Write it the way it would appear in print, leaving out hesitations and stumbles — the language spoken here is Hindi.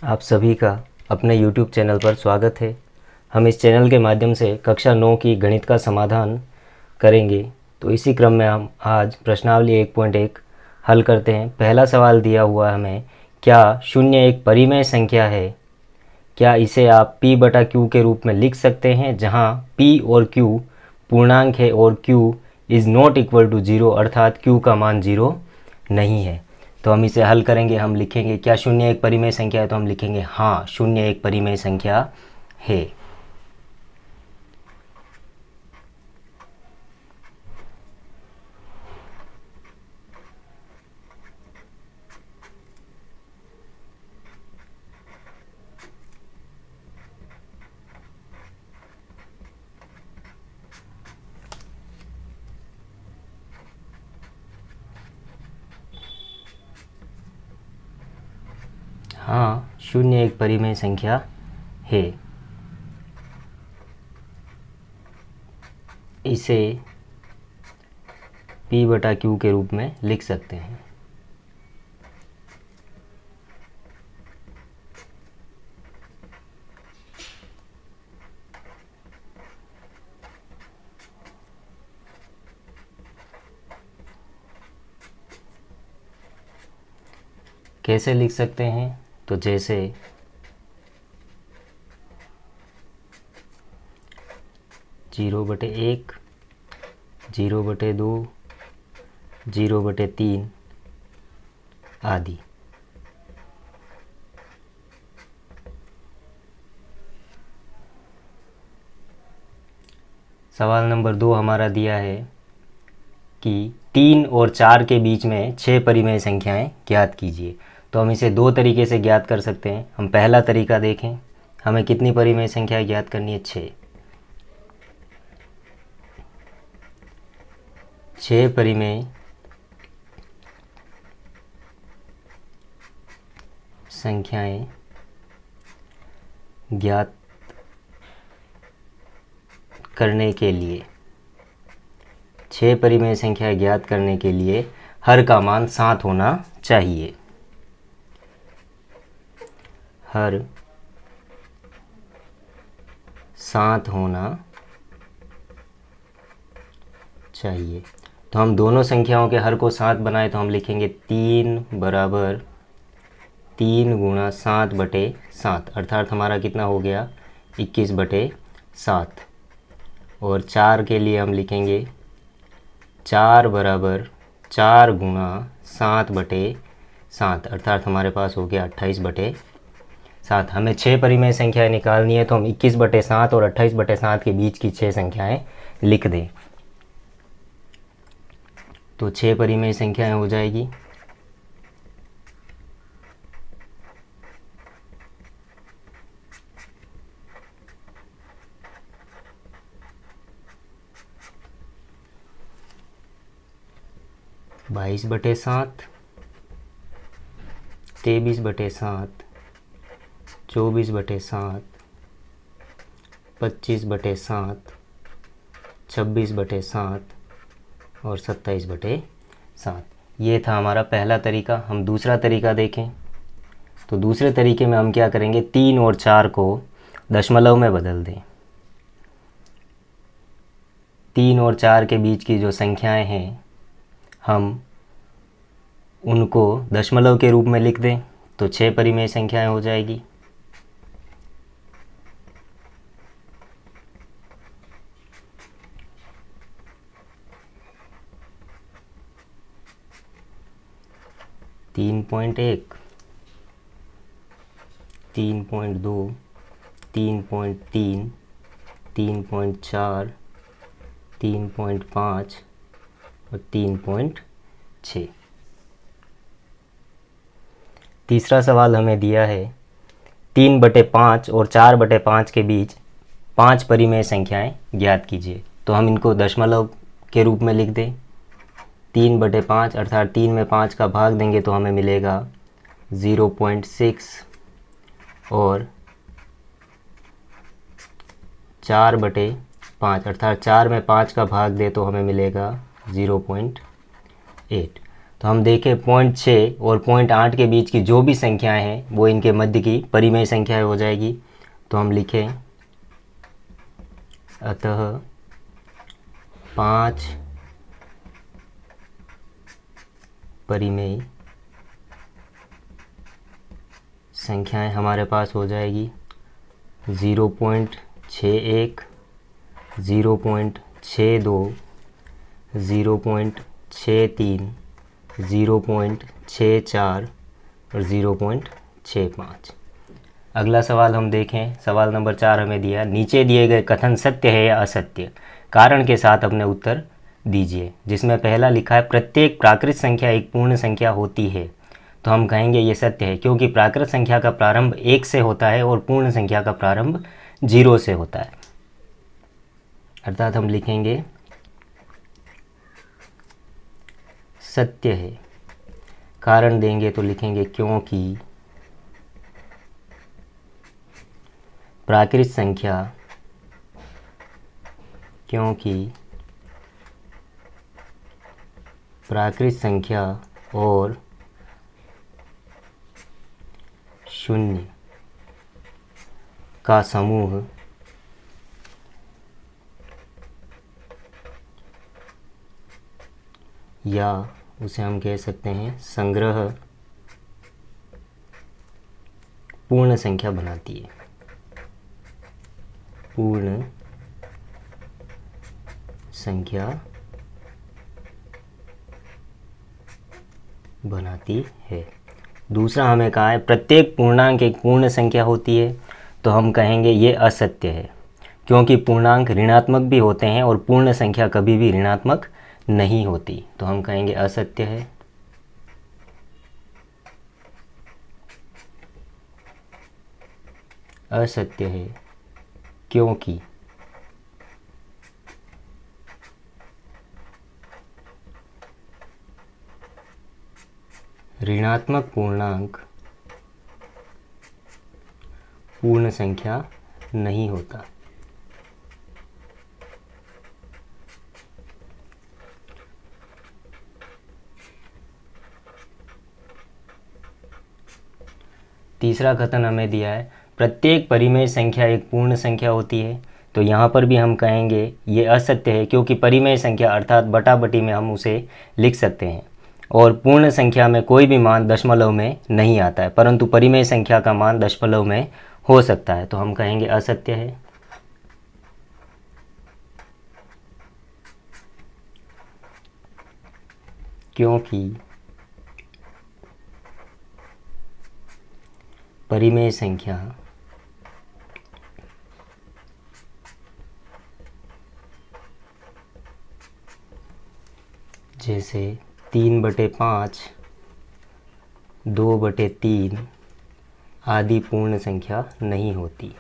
आप सभी का अपने YouTube चैनल पर स्वागत है। हम इस चैनल के माध्यम से कक्षा 9 की गणित का समाधान करेंगे। तो इसी क्रम में हम आज प्रश्नावली 1.1 हल करते हैं। पहला सवाल दिया हुआ है हमें, क्या शून्य एक परिमेय संख्या है? क्या इसे आप p बटा q के रूप में लिख सकते हैं, जहां p और q पूर्णांक है और q is not equal to 0, अर्थात q का मान 0 नहीं है। तो हम इसे हल करेंगे। हम लिखेंगे क्या शून्य एक परिमेय संख्या है, तो हम लिखेंगे हाँ, शून्य एक परिमेय संख्या है। हाँ, शून्य एक परिमेय संख्या है। इसे p बटा q के रूप में लिख सकते हैं। कैसे लिख सकते हैं? तो जैसे 0/1, 0/2, 0/3 आदि। सवाल नंबर 2 हमारा दिया है कि 3 और 4 के बीच में 6 परिमेय संख्याएं ज्ञात कीजिए। तो हम इसे दो तरीके से ज्ञात कर सकते हैं। हम पहला तरीका देखें। हमें कितनी परिमेय संख्याएं ज्ञात करनी है? 6। 6 परिमेय संख्याएं ज्ञात करने के लिए 6 परिमेय संख्या ज्ञात करने के लिए हर का मान 7 होना चाहिए। हर 7 होना चाहिए। तो हम दोनों संख्याओं के हर को 7 बनाए तो हम लिखेंगे 3 बराबर 3 गुणा 7/7, अर्थात हमारा कितना हो गया? 21/7। और 4 के लिए हम लिखेंगे 4 बराबर 4 गुणा 7/7, अर्थात हमारे पास हो गया 28/7। हमें 6 परिमेय संख्याएं निकालनी है, तो हम 21/7 और 28/7 के बीच की 6 संख्याएं लिख दें। तो 6 परिमेय संख्याएं हो जाएगी 22/7, 23/7, 24/7, 25/7, 26/7 और 27/7। ये था हमारा पहला तरीका। हम दूसरा तरीका देखें। तो दूसरे तरीके में हम क्या करेंगे? 3 और 4 को दशमलव में बदल दें। 3 और 4 के बीच की जो संख्याएं हैं, हम उनको दशमलव के रूप में लिख दें। तो 6 परिमेय संख्याएं हो जाएगी। तीन 3.1, 3.2, 3.3, 3.4, 3.5 और 3.6। तीसरा सवाल हमें दिया है 3/5 और 4/5 के बीच 5 परिमेय संख्याएं ज्ञात कीजिए। तो हम इनको दशमलव के रूप में लिख दें। 3/5 अर्थात 3 में 5 का भाग देंगे तो हमें मिलेगा 0.6, और 4/5 अर्थात 4 में 5 का भाग दे तो हमें मिलेगा 0.8। तो हम देखें 0.6 और 0.8 के बीच की जो भी संख्याएं हैं वो इनके मध्य की परिमेय संख्याएं हो जाएगी। तो हम लिखें अतः 5 परिमेय संख्याएं हमारे पास हो जाएगी 0.61, 0.62, 0.63, 0.64 और 0.65। अगला सवाल हम देखें। सवाल नंबर 4 हमें दिया है, नीचे दिए गए कथन सत्य है या असत्य, कारण के साथ अपने उत्तर दीजिए। जिसमें पहला लिखा है प्रत्येक प्राकृत संख्या एक पूर्ण संख्या होती है। तो हम कहेंगे ये सत्य है, क्योंकि प्राकृत संख्या का प्रारंभ 1 से होता है और पूर्ण संख्या का प्रारंभ 0 से होता है। अर्थात हम लिखेंगे सत्य है। कारण देंगे तो लिखेंगे क्योंकि प्राकृत संख्या और शून्य का समूह या उसे हम कह सकते हैं संग्रह पूर्ण संख्या बनाती है। पूर्ण संख्या बनाती है। दूसरा हमें कहा है प्रत्येक पूर्णांक एक पूर्ण संख्या होती है। तो हम कहेंगे ये असत्य है, क्योंकि पूर्णांक ऋणात्मक भी होते हैं और पूर्ण संख्या कभी भी ऋणात्मक नहीं होती। तो हम कहेंगे असत्य है। असत्य है क्योंकि ऋणात्मक पूर्णांक पूर्ण संख्या नहीं होता। तीसरा कथन हमें दिया है प्रत्येक परिमेय संख्या एक पूर्ण संख्या होती है। तो यहाँ पर भी हम कहेंगे ये असत्य है, क्योंकि परिमेय संख्या अर्थात बटाबटी में हम उसे लिख सकते हैं और पूर्ण संख्या में कोई भी मान दशमलव में नहीं आता है, परंतु परिमेय संख्या का मान दशमलव में हो सकता है। तो हम कहेंगे असत्य है। क्योंकि परिमेय संख्या जैसे 3/5, 2/3 आदि पूर्ण संख्या नहीं होती।